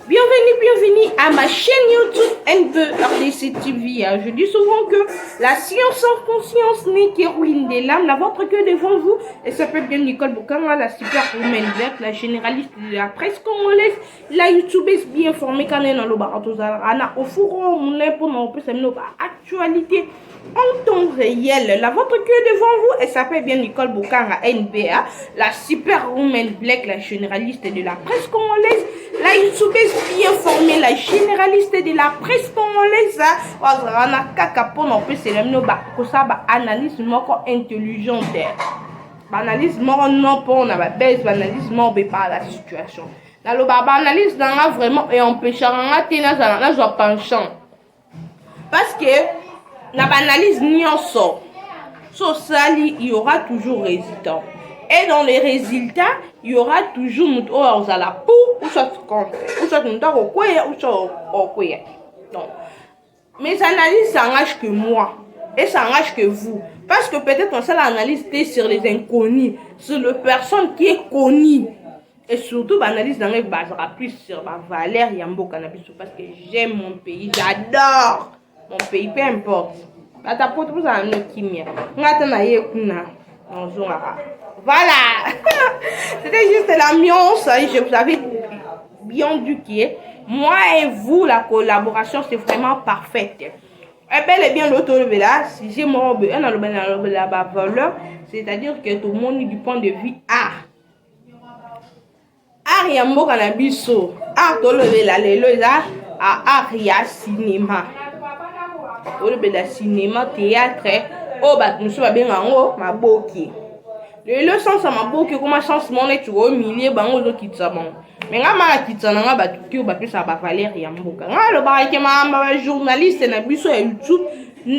Bienvenue à ma chaîne YouTube NVRDC TV. Je dis souvent que la science sans conscience n'est qu'héroïne des lames. La vôtre que devant vous, elle s'appelle bien Nicole Bokanga, la super woman verte, la généraliste de la presse congolaise, la youtubeuse bien formée quand elle est dans le baratozarana au four mon pour nous actualité en temps réel. La vôtre que devant vous, elle s'appelle bien Nicole Bokanga NBA, la super woman black, la généraliste de la presse congolaise, la youtubeuse bien formée, la généraliste de la presse congolaise. On a kaka pour nous c'est le nom analyse moko intelligente. Analyse moko non pour on a baisse analyse moko par la situation. La analyse dans vraiment et empêchera nga tena na zo penchant. Parce que la analyse nyonso so sali il y aura toujours résultat. Et dans les résultats, il y aura toujours la pour ou soit contre, ou soit ou soit. Donc, mes analyses s'engagent que moi et s'engagent que vous. Parce que peut-être on sait l'analyse sur les inconnus, sur les personnes qui est connue. Et surtout, l'analyse dans les basera plus sur ma valeur Yambo Cannabis parce que j'aime mon pays, j'adore mon pays, peu importe. Voilà, c'était juste l'ambiance. Je vous avais bien dit que moi et vous, la collaboration, c'est vraiment parfaite. Et bel et bien l'autre là, si j'ai mon valeur, c'est-à-dire que tout le monde du point de vue art. Art yambo cannabiso, art tout le là, les art ya cinéma. Tout le cinéma, théâtre, oh bah nous sommes bien en haut, ma boki. Le sens à ma boki, comme ma chance mon est au milieu, bango zo kitsabon. Mais nga ma kitsana nga batuki o batu sa ba Valer yamboka. Nga lo ba ke ma journaliste na biso ya YouTube.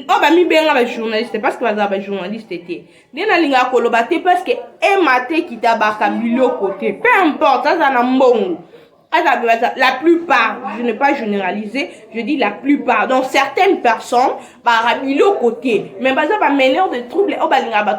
Oh bah mi benga ba journaliste parce que ba journaliste était. Dena linga ko lo baté parce que e maté kitabaka bilo côté. Peu importe ça na mbongo. La plupart, je ne vais pas généraliser, je dis la plupart. Donc certaines personnes, le côté, mais ça va mener de troubles,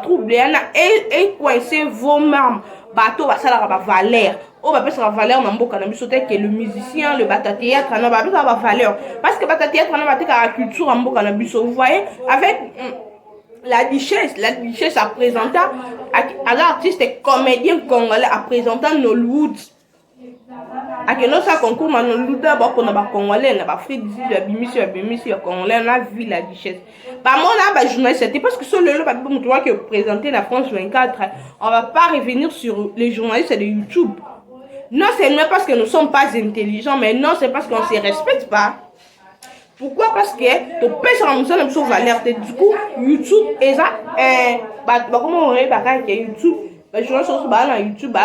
troubles, et coincer vos membres, bateau, ça va valeur. On va passer la valeur dans le cannabis, que le musicien, le bata théâtre, on va passer la valeur. Parce que bata théâtre, on va passer la culture en cannabis. Vous voyez, avec la duchesse a présenté, à l'artiste comédien congolais a présenté Nollywood. Akelo sa concours manon luda ba kona ba congolais na ba frère d'ici la bimisi congolais na vie la duchesse ba mona ba journaliste c'était parce que sur le ba bon toi que présenter la France 24 on va pas revenir sur les journalistes de YouTube. Non, c'est même parce que nous sommes pas intelligents, mais non, c'est parce qu'on se respecte pas. Pourquoi? Parce que tu pèses en nous sommes sur valeur du coup YouTube et ça comment on aurait pas que YouTube YouTube,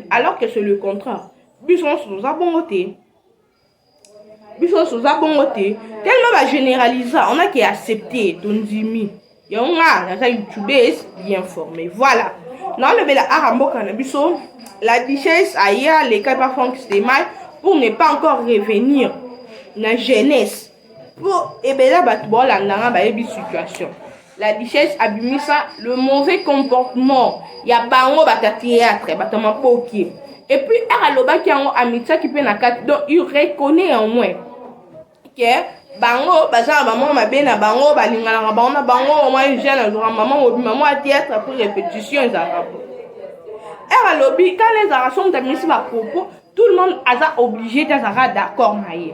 alors que c'est le contraire. Tellement va généraliser, on a qui accepté ton dimi. Il y a YouTubeuse bien formé. Voilà. Non, le bel arambo cannabiso, la duchesse ailleurs les cas pas mal pour ne pas encore revenir dans la jeunesse. Pour ebela batbo la ndanga ba yebi situation. La duchesse a mis ça, le mauvais comportement. Il y a bango bata théâtre, bata mapoki. Et puis, Araloba qui a un amitié qui peut na kat, donc il reconnaît en moins que bango, baza maman ma bena bango, balingala bango, bango, moi jeune, maman à théâtre pour répétition, Aralobi, quand les arrations ont mis ma propos, tout le monde a obligé d'être d'accord, maïe.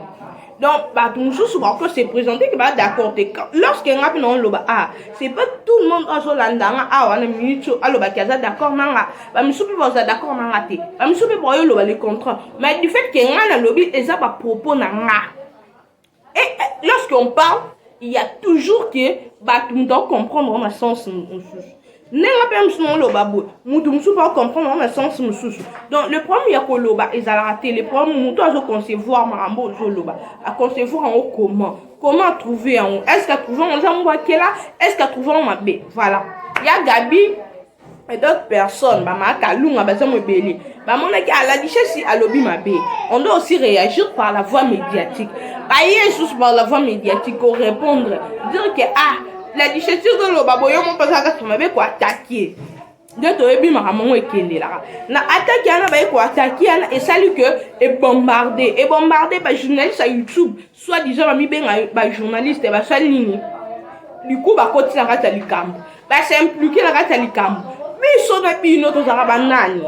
Donc, toujours souvent que c'est présenté que d'accord. Lorsqu'il y a un loba, c'est pas tout le monde qui a un minute, qui est d'accord, d'accord, le contrat. Mais du fait qu'il y a un lobby, et ça va propos. Et lorsqu'on parle, il y a toujours que tout le monde comprendre dans le sens. Nenga pe msuno loba bo mutu msu pas comprendre dans le sens msusu. Donc le premier ya ko loba ezalaka le premier mutu azo concevoir marambo zo loba a concevoir en comment trouver en est-ce qu'à trouver en zambo akela est-ce qu'à trouver en mabe voilà. Il y a Gabi et d'autres personnes ba maka lunga ba zamo belé ba mona ki ala dichesi alobi mabe. On doit aussi réagir par la voie médiatique. Ba yesus par la voie médiatique pour répondre dire que la duchesse de l'Obaboyo, mon père, ça m'a quoi attaquer. nde toyebi makambo ekendelaka na attaque yana baye koattake yana esali ke ebombarde bajournaliste ya YouTube soit disant bamibenga bajournaliste basali nini liku bakoti na kati ya likambo basimplike na kati ya likambo biso na bino tozalaka banani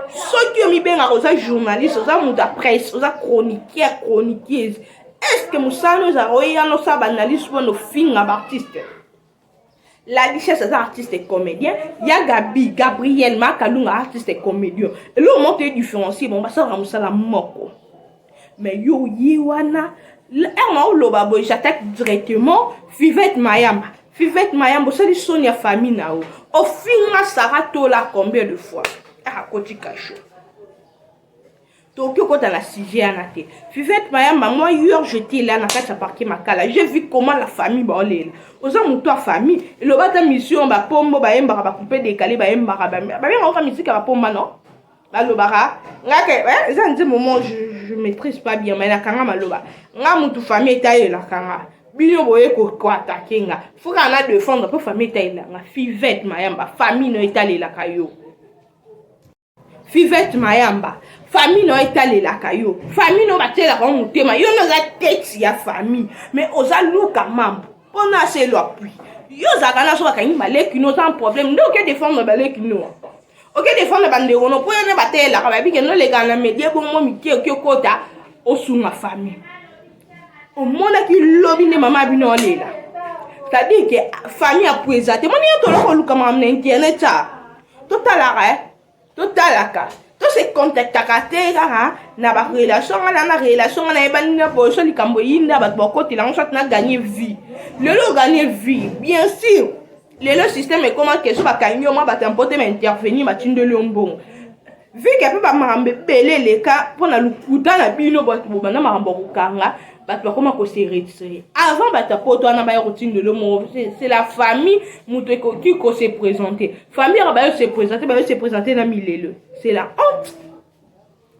soki omibengaka oza journaliste oza moto ya presse oza chroniqueuse est ce que mosala ozalaka oyana osala baanalyse mpona ofinga baartiste la richesse c'est artiste et comédien. Il y a Gabriel Makalunga, artiste et comédien. Et là, on monte différencier. Bon, ça va la moko. Mais yo, yiwana. J'attaque directement Fivette Mayamba. Fivette Mayamba, c'est les Sonia famille. Au final, ça rate là combien de fois? Ah, Koti Kacho. Tokyo kota na sixième année. Fivette Mayamba, moi hier j'étais là na kata parquet makala. J'ai vu comment la famille baolela. Oza muto a famille, le bata mission ba pombo ba emba ba couper décaler ba emba ba. Ba bien on musique ba pomba non. Ba lo bara. Ngake, ça un moment je maîtrise pas bien mais la kanga maloba. Nga mutu famille taille la kanga. Bino boye ko attaquer nga. Faut qu'on a défendre pour famille taille la. Fivette Mayamba, famille no étalé la kayo. Fivette Mayamba, famille no étalé la kayo. Famille no batela ko mutema. Yo no za tête ya famille, mais oza luka mambo. On a c'est l'appui. Yo zakana so bakani baleki no sans problème. Ndo ke défendre baleki no. OK défendre bande rono pour ne batela ka bi ke no le gana média bon mo mi ke kota osunga famille. Au monde qui lobby ne mama bino lela. C'est-à-dire que famille a présenté. Mon yo to lo luka mamna internet ça. Totalaka. Tout ce contact à na ba relation na ebani bo so likambo yinda ba bokoti la on soit na gagner vie. Le gagner vie, bien sûr. Le système est comment que so ba kanyo ma ba tempote ma intervenir ba tinde le mbongo. Vu que ba marambe belé les cas pour na lukuta na bino ba na marambo kanga ba to comment ko se retirer. Avant ba ta poto na ba routine de le mo c'est la famille muto qui ko se présenter. Famille ba se présenter na milele. C'est la honte.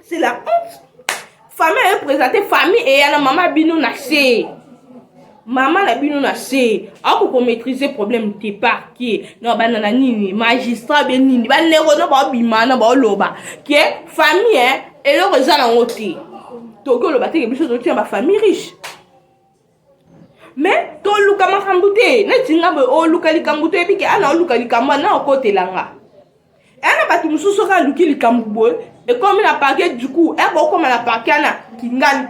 C'est la honte. Famille est présentée, famille et la maman bino na se. Maman la bino na se. Ako ko maîtriser problème te parquet. Non banana nini, magistrat ben nini, ba nero no ba bimana ba loba. Qui est famille et le reza na ngote. Toko lo baté que biso to tient ba famille riche. Mais to luka makambute, na tinga be o luka likambute bi ke ana luka likamba na okote langa. Elle n'a pas tout ce sera luki le Camboubo et comme il a parqué du coup elle va comme elle a parqué na kingan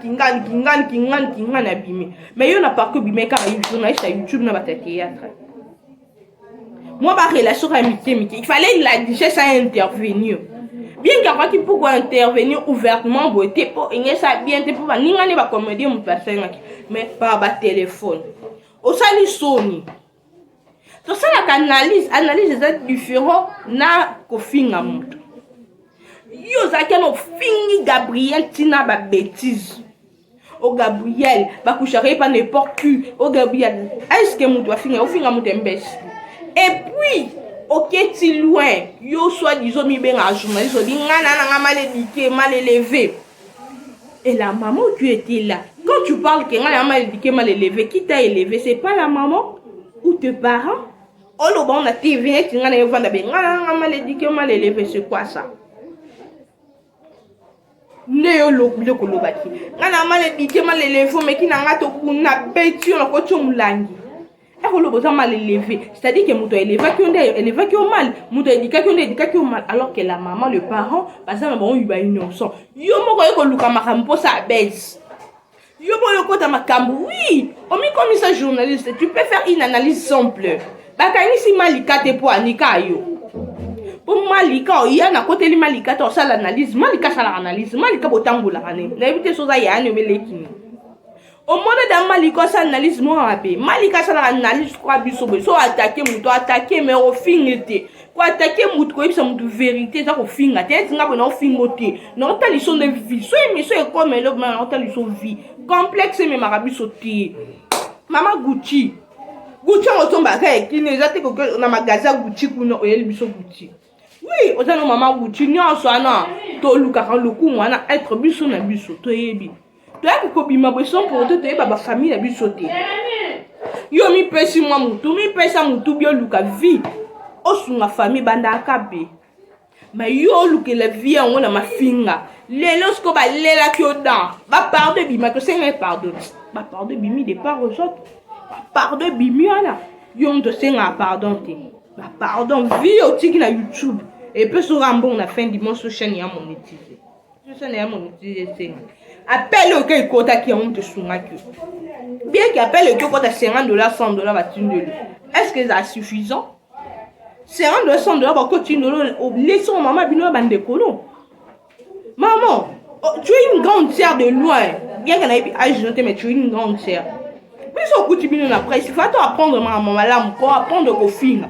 abîmé mais il n'a pas que bimé car il journaliste à YouTube n'a pas de théâtre. Moi par relation amitié il fallait la richesse à intervenir bien qu'il qui pourquoi intervenir ouvertement beauté pour il ça bien pour pas ni ngani ba comédie mon personne mais par ba téléphone au sali Sony. Donc ça la analyse est différent na kofinga mutu. Yo zakano fingi Gabriel tina ba bêtise. O Gabriel ba coucher pas n'importe qui. O Gabriel est-ce que mutu finga o finga mutu imbécile. Et puis OK ti loin yo soit disons mi ben un journaliste dit ngana mal éduqué mal élevé. Et la maman qui était là. Quand tu parles que ngana mal éduqué mal élevé, qui t'a élevé, c'est pas la maman ou tes parents? Oh le bon la TV qui ngana vanda be ngana mal éduqué mal élevé, c'est quoi ça? Ne lo biloko lo baki. Ngana mal éduqué mal élevé mais qui nanga to kuna beti on ko tumulangi. Et le besoin mal élevé, c'est-à-dire que muto élevé qui ont mal, muto éduqué qui ont mal alors que la maman le parent parce que bon il va innocent. Yo moko ko luka makambo ça baisse. Yo bo ko ta makambo oui, on mi comme ça journaliste, tu peux faire une analyse simple. Bakani si malika te po anika yo. Pour malika il y a na côté li malika to ça l'analyse, malika ça l'analyse, malika botambola kané. Na éviter chose ya ne melekini. Au monde dans malika ça analyse moi apé. Malika ça l'analyse quoi biso so attaquer muto attaquer mais au fin était. Quoi attaquer muto ko bisa muto vérité ça au fin até tinga bona au fin moté. Non ta leçon de vie. So émission est comme le non ta leçon vie. Complexe mais marabi sauter. Mama Gucci on tombe avec qui ne zate ko na magasin Gucci kuno oyeli biso Gucci. Oui, on a maman Gucci nyonso ana to luka kan luku mwana être biso na biso to yebi. To ya ko bima beson pour to yeba ba famille na biso te. Yo mi pesi moi mutu mi pesa mutu bio luka vie. osunga famille banda akabe ma yo luke la vie on na mafinga lelo sko ba lela ki odan ba pardon bima que c'est pardon ba pardon bimi de part aux autres ba pardon bimi ala yo ndo senga pardon te ba pardon vie au tiki na YouTube et peut se rendre bon la fin du mois sur chaîne ya monétiser je sais ya monétiser c'est appelle au quel quota qui on te sunga que bien qu'il appelle que quota $50 $100 va tindelu est-ce que c'est suffisant $50 $100 va continuer laissons maman bino bande kolo maman tu es une grande sœur de loin bien qu'elle ait âge noté mais tu es une grande sœur mais ça coûte bino la presse il faut apprendre maman malam pour apprendre au film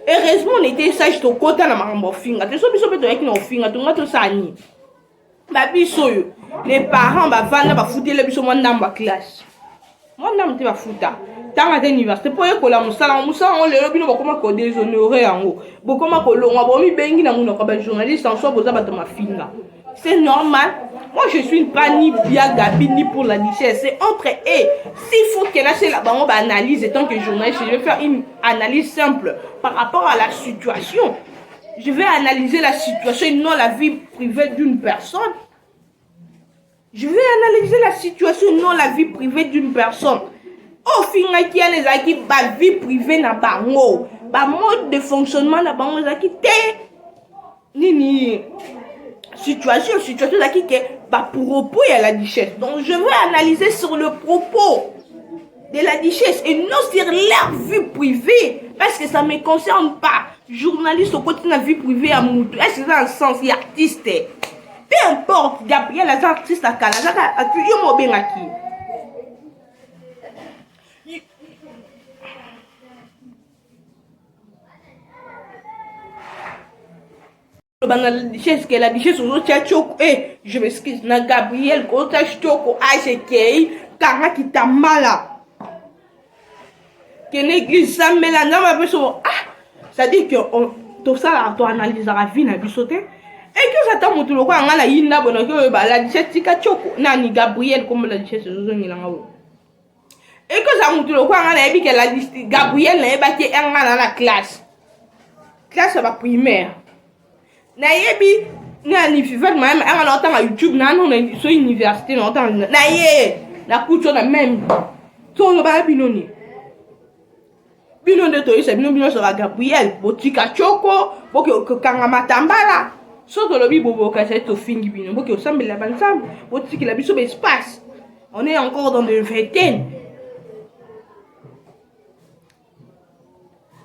heureusement on était sage to quota na maman finga te so biso beto yaki na finga to ngato sani ba biso yo les parents ba vanda ba foutela biso mo ndamba classe mo ndamba te ba futa tanga te université po yekola musala on lelo bino bakoma ko déshonorer yango bokoma ko longwa bo mi bengi na muno ko ba journaliste en soi boza bato mafinga c'est normal moi je suis pas ni bien Gabi ni pour la richesse c'est entre eux s'il faut que là c'est là-bas on va analyser tant que journaliste je vais faire une analyse simple par rapport à la situation je vais analyser la situation et non la vie privée d'une personne. Je vais analyser la situation et non la vie privée d'une personne. Au final, qui a les acquis, la vie privée na bango, ba mode de fonctionnement na bango zaki te. Nini situation zaki ke ba propos ya la duchesse. Donc je vais analyser sur le propos de la duchesse et non sur leur vie privée parce que ça me concerne pas. Journaliste au côté de la vie privée à Moutou. Est-ce que c'est un sens il artiste? Peu importe, Gabriel, les artistes à Canada, tu es mon bien acquis. La duchesse que la duchesse aux autres je m'excuse, na Gabriel, quand tu as choco, AGK, Kara qui t'a mala. Que l'église ça met la norme avec son. Ça dit que tout ça, tu analyses la vie, na bisoté. Et que ça t'a montré le quoi, on a la yinda, bon, que la duchesse tika choco, nani Gabriel comme la duchesse aux autres, et que ça montre le quoi, on a dit que la Gabriel n'a pas été dans la classe. Classe va primaire. Na yebi na ni fivet même on entend à YouTube na non sur université on entend na ye la couture na même to no ba binoni binonde to isa bino sur Gabriel botika choko boke kanga matambala so to lobi bobo ka c'est to fingi bino boke osambela bansam botiki la biso espace on est encore dans de vingtaine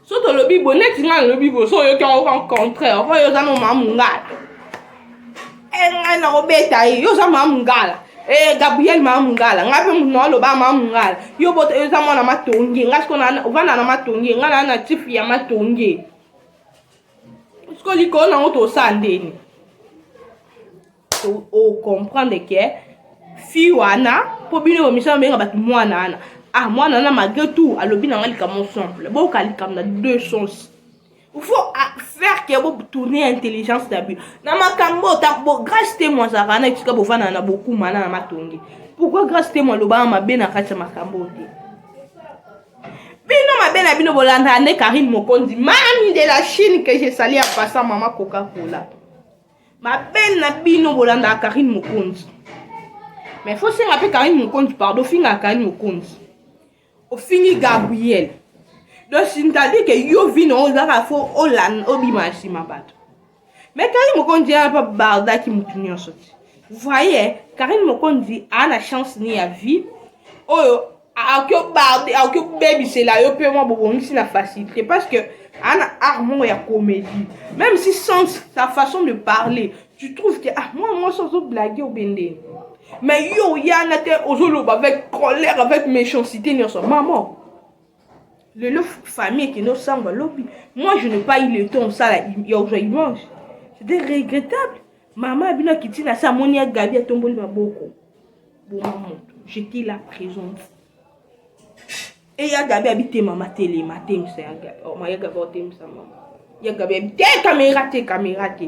so to lobi bonnet nga lobi bo so yo kan rencontrer enfin yo za no mamungala nga na obeta yo za mamungala Gabriel mamungala ngape muno lo ba mamungala yo boto yo za mwana matongi ngasko na vana na matongi nga na tifi ya matongi sko liko na oto sandeni to o comprendre que fi wana po bino misa benga batu mwana ana moi nana malgré tout alobi na ngali comme simple bon kali comme na deux sens il faut faire que vous tourner intelligence d'abus na makambo ta bo grâce témoin ça kana tika bo fana na beaucoup mana na matongi pourquoi grâce témoin lo ba mabe na kati makambo te bino mabe na bino bolanda ne Karine Mokonzi mami de la Chine que j'ai sali à passer maman Coca-Cola mabe na bino bolanda Karine Mokonzi mais faut se rappeler Karine Mokonzi pardon finga Karine Mokonzi au fini Gabriel donc c'est-à-dire que yo vino ozaka fo olan obimasi mabato mais Karine Mokonzi a pas barda qui mutunyo soti vous voyez Karine Mokonzi a la chance ni à vie oyo a que barde a que baby c'est là yo peut moi bon c'est la facilité parce que ana armon ya comédie même si sans sa façon de parler tu trouves que moi sans blaguer au bende mais yo ya na te ozolo avec colère avec méchanceté ni son maman le famille qui nous semble lobby moi je n'ai pas eu le temps ça là il mange c'était regrettable maman bino kitina sa monia Gabi a tombé maboko bon maman j'étais là présente et ya Gabi habité maman télé matin c'est oh ma ya Gabi otem sa maman ya Gabi habité caméra te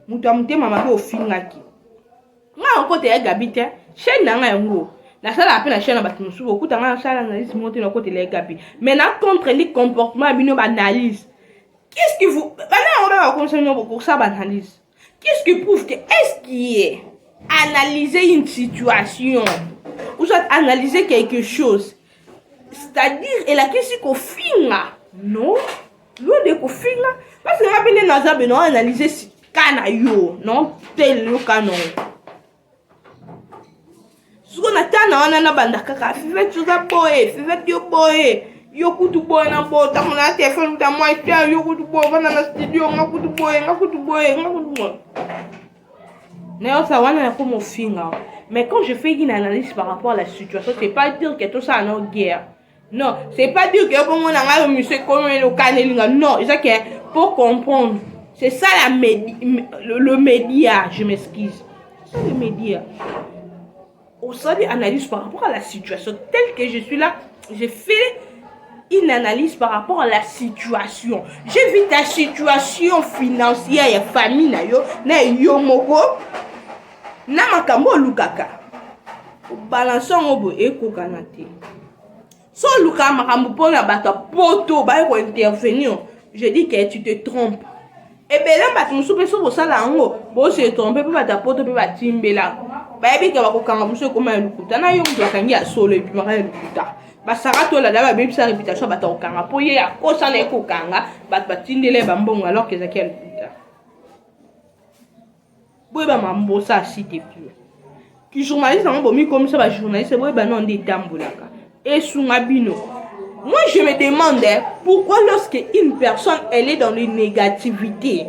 mutu amute maman be ofingaki nga côté ya Gabi te chaîne na nga yango na sala appel na chaîne na batu musubo kuta nga sala na liste monter na côté les Gabi mais na contre les comportements bino ba analyse Qu'est-ce que vous... Maintenant, on va commencer beaucoup ça analyse. Qu'est-ce qui prouve que est-ce qui est analyser une situation ou soit analyser quelque chose, c'est-à-dire et la question qu'on finit non, loin de qu'on finit parce que on appelle dans ça non analyser si canayo non tel le canon. Ce qu'on attend on a banda kaka fait tout ça boy fait yo boy yo kutu boy na bota mon téléphone ta moi yo kutu boy va dans studio on kutu boy non, ça va comme au final. Mais quand je fais une analyse par rapport à la situation, c'est pas dire que tout ça est en guerre. Non, c'est pas dire que pour moi, on a monsieur comme le canel. Non, c'est que pour comprendre, c'est ça le média. Je m'excuse. C'est le média. Au sein de l'analyse par rapport à la situation telle que je suis là, j'ai fait une analyse par rapport à la situation. J'ai vu ta situation financière et famille na yo moko. Na makambo lukaka balance ngobo ekokana te so luka makambo pona bata poto ba ko intervenir je dis que tu te trompes et ben là bata musu peso bo sala ngo bo se tromper pe bata poto pe batimbela ba ebi ke bakokanga musu ko ma lukuta na yo mtu akangi ya solo et puis mara lukuta ba sara to la ba bebi sa réputation bata okanga po ye ya kosa na ekokanga bata batindele ba mbongo alors que zakia lukuta. Boy ba mambo ça cité plus. Qui journaliste en bomi comme ça ba journaliste boy ba non des tambolaka. Et sungabino. Moi je me demande pourquoi lorsque une personne elle est dans les négativités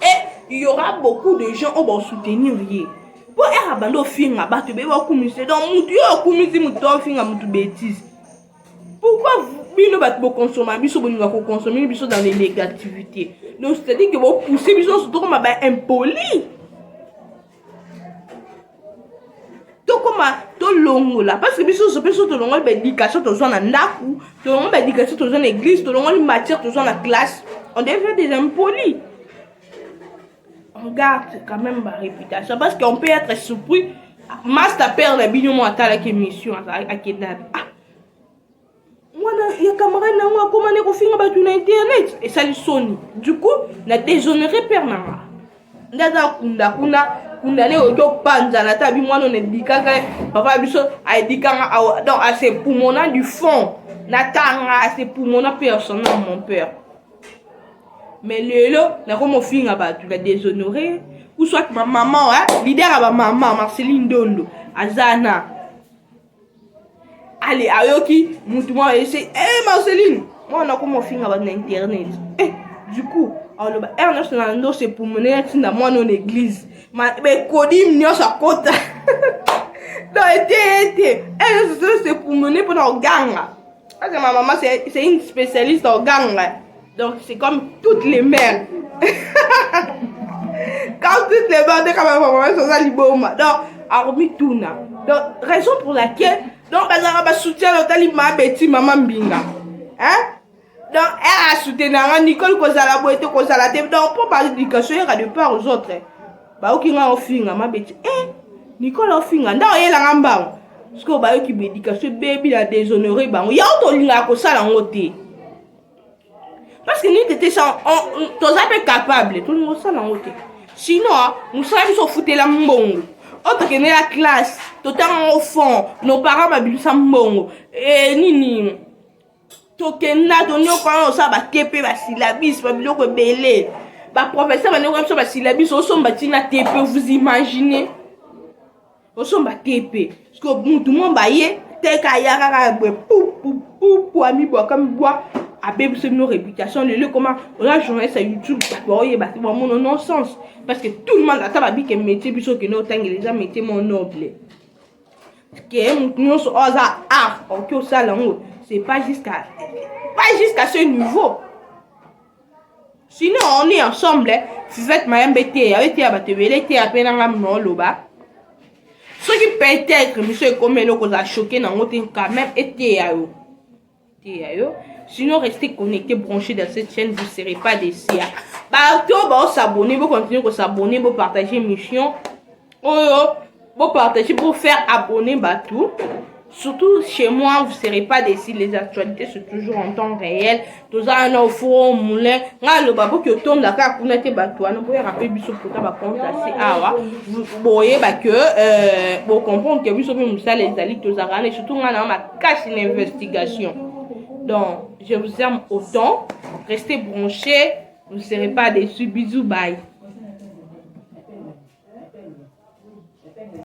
et il y aura beaucoup de gens qui vont soutenir lié. Pour un abandon film ba te be wa kumise donc mutu yo kumisi mutu film mutu bêtise. Pourquoi bino ba te consommer biso boninga ko consommer biso dans les négativités. Donc c'est-à-dire que vous poussez biso surtout comme ba impoli. Comme to longo là parce que biso so peso to longo ba éducation to zona ndaku to longo ba éducation to zona église to longo matière to zona classe on devient des impolis. On garde quand même ma réputation parce qu'on peut être surpris master père la bino mo atala ke mission à kedabi ah mwana ya camarade na moi comment ne ko finga ba tu na internet et ça lui sonne du coup na déshonoré père nanga ndaza kunda ne oto panza na tabi mwana ne dikaka papa biso a dikanga donc à ses poumons du fond na tanga à ses poumons personnel mon père mais lelo na comme finga ba tu la déshonoré ou soit ma maman leader à ma maman Marceline Dondo azana allez ayoki mutu moi essayer Marceline moi na comme finga ba na internet du coup alors Ernest Nando c'est pour mener na moi non église mais kodim nyo sa kota donc était c'est pour mener pour nos ganga parce que ma maman c'est une spécialiste en ganga donc c'est comme toutes les mères quand toutes les mères comme ma maman sont ça liboma donc armi tuna donc raison pour laquelle donc bazara ba soutien l'hôtel ma beti maman mbinga hein. Donc, elle a soutenu Nicole Kozala Boete Kozala Te. Donc, pour parler d'éducation, il y a de part aux autres. Bah, ok, on a offert, ma bête. Nicole a offert. Non, il y a la gamba. Parce que, bah, qui l'éducation, baby, a déshonoré. Bah, il y a autre linga que ça, en côté. Parce que nous, étions sans. On est capable. Tout le monde, ça, en côté. Sinon, nous sommes foutus la mbongo. Autre que la classe, totalement au fond, nos parents m'ont dit ça mbongo. Et nini. Tokenda donyo quand ça ba TP ba syllabus ba biloko belé ba professeur ba ne comme ça ba syllabus au somba tina TP vous imaginez au somba TP parce que tout le monde ba yé te ka ya ka pou ami bois comme bois a bébé c'est nos réputation le comment on a journaliste sur YouTube ba yé ba c'est vraiment non sens parce que tout le monde attend ba bi que métier biso que no tangi les métier mon noble que nous so oza art OK ça là c'est pas jusqu'à ce niveau. Sinon on est ensemble, faites ma MBT avec tes abattelés, tes appels dans la loba. Ce qui peut-être monsieur comme le cause a choqué dans votre quand même était à eux. Sinon restez connectés, branchés dans cette chaîne, vous ne serez pas déçus. Partout bah s'abonner, vous continuez à s'abonner, vous partager mission. Vous partagez pour faire abonner tout. Surtout chez moi, vous ne serez pas déçus. Les actualités sont toujours en temps réel. Tous un au four, au moulin. Le babo qui tombe là, quand on a été battu, on peut rappeler biso pour ta compte assez. Vous voyez que pour comprendre que biso même ça les alliés tous et surtout on a ma cache une investigation. Donc je vous aime autant. Restez branchés. Vous ne serez pas déçus. Bisous, bye.